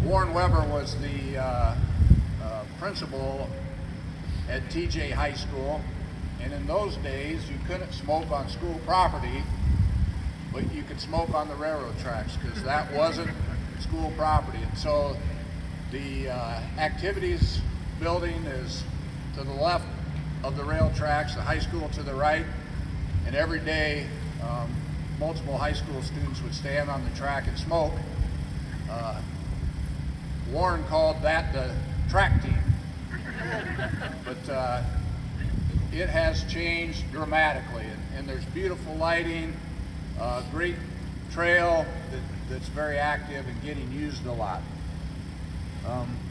Warren Weber was the principal at TJ High School, and in those days you couldn't smoke on school property, but you could smoke on the railroad tracks because that wasn't school property. And so the activities building is to the left of the rail tracks, the high school to the right, and every day multiple high school students would stand on the track and smoke. Warren called that the track team. But it has changed dramatically, and there's beautiful lighting, great trail that's very active and getting used a lot.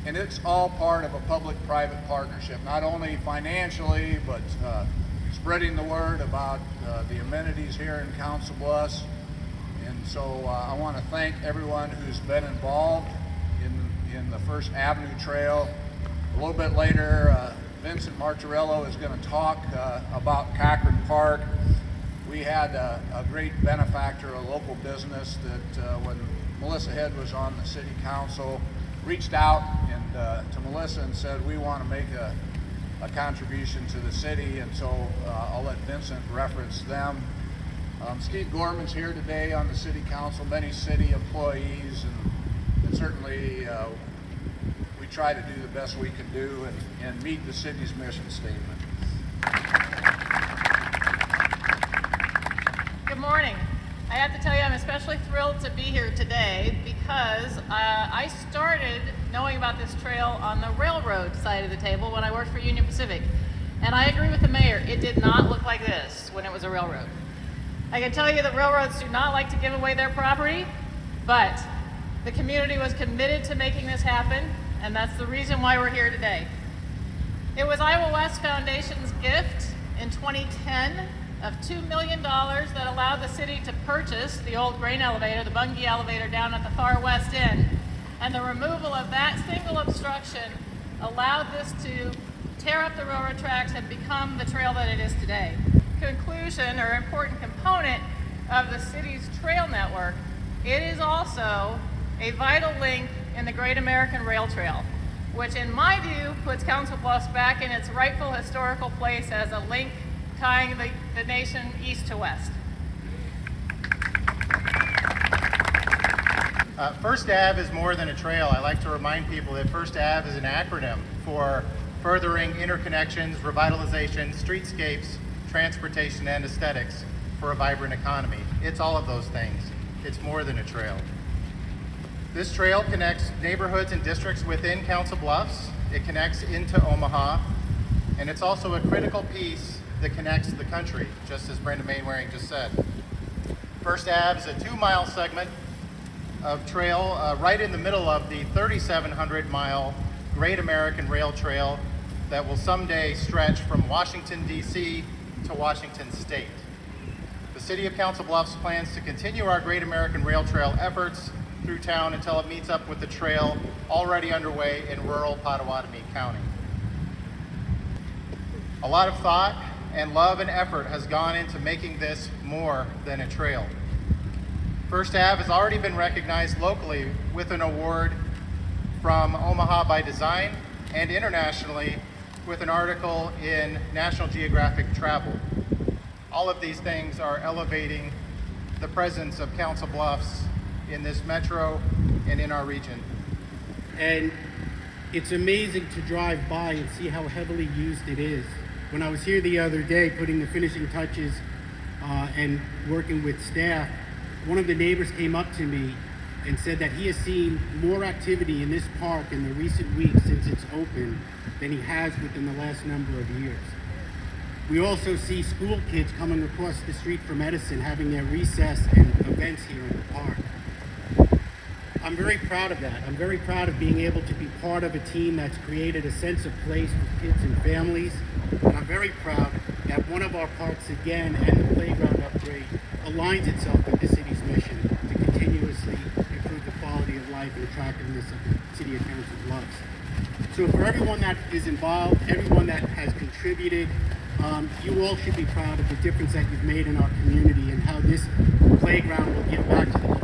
And it's all part of a public-private partnership, not only financially, but spreading the word about the amenities here in Council-Bluffs. And so I want to thank everyone who's been involved in the First Avenue Trail. A little bit later, Vincent Martorello is going to talk about Cochran Park. We had a great benefactor, a local business that when Melissa Head was on the city council, reached out and to Melissa and said, we want to make a contribution to the city, and so I'll let Vincent reference them. Steve Gorman's here today on the city council, many city employees, and certainly we try to do the best we can do and meet the city's mission statement. Good morning. I have to tell you, I'm especially thrilled to be here today because I started knowing about this trail on the railroad side of the table when I worked for Union Pacific. And I agree with the mayor, it did not look like this when it was a railroad. I can tell you that railroads do not like to give away their property, but the community was committed to making this happen, and that's the reason why we're here today. It was Iowa West Foundation's gift in 2010 of $2 million that allowed the city to purchase the old grain elevator, the bungee elevator down at the far west end. And the removal of that single obstruction allowed this to tear up the railroad tracks and become the trail that it is today. Conclusion, or important component of the city's trail network, it is also a vital link in the Great American Rail Trail, which in my view puts Council-Bluffs back in its rightful historical place as a link tying the nation east to west. First Ave is more than a trail. I like to remind people that First Ave is an acronym for furthering interconnections, revitalization, streetscapes, transportation, and aesthetics for a vibrant economy. It's all of those things. It's more than a trail. This trail connects neighborhoods and districts within Council-Bluffs. It connects into Omaha, and it's also a critical piece that connects the country, just as Brenda Mainwaring just said. First Ave is a 2-mile segment of trail right in the middle of the 3,700-mile Great American Rail Trail that will someday stretch from Washington, D.C. to Washington State. The City of Council-Bluffs plans to continue our Great American Rail Trail efforts through town until it meets up with the trail already underway in rural Potawatomi County. A lot of thought and love and effort has gone into making this more than a trail. First Ave has already been recognized locally with an award from Omaha by Design and internationally with an article in National Geographic Travel. All of these things are elevating the presence of Council-Bluffs in this metro and in our region. And it's amazing to drive by and see how heavily used it is. When I was here the other day putting the finishing touches and working with staff, one of the neighbors came up to me and said that he has seen more activity in this park in the recent weeks since it's opened than he has within the last number of years. We also see school kids coming across the street from Edison having their recess and events here in the park. I'm very proud of that. I'm very proud of being able to be part of a team that's created a sense of place for kids and families. And I'm very proud that one of our parks again and the playground upgrade aligns itself with the city's mission to continuously improve the quality of life and attractiveness of the city of Council-Bluffs. So for everyone that is involved, everyone that has contributed, you all should be proud of the difference that you've made in our community and how this playground will give back to the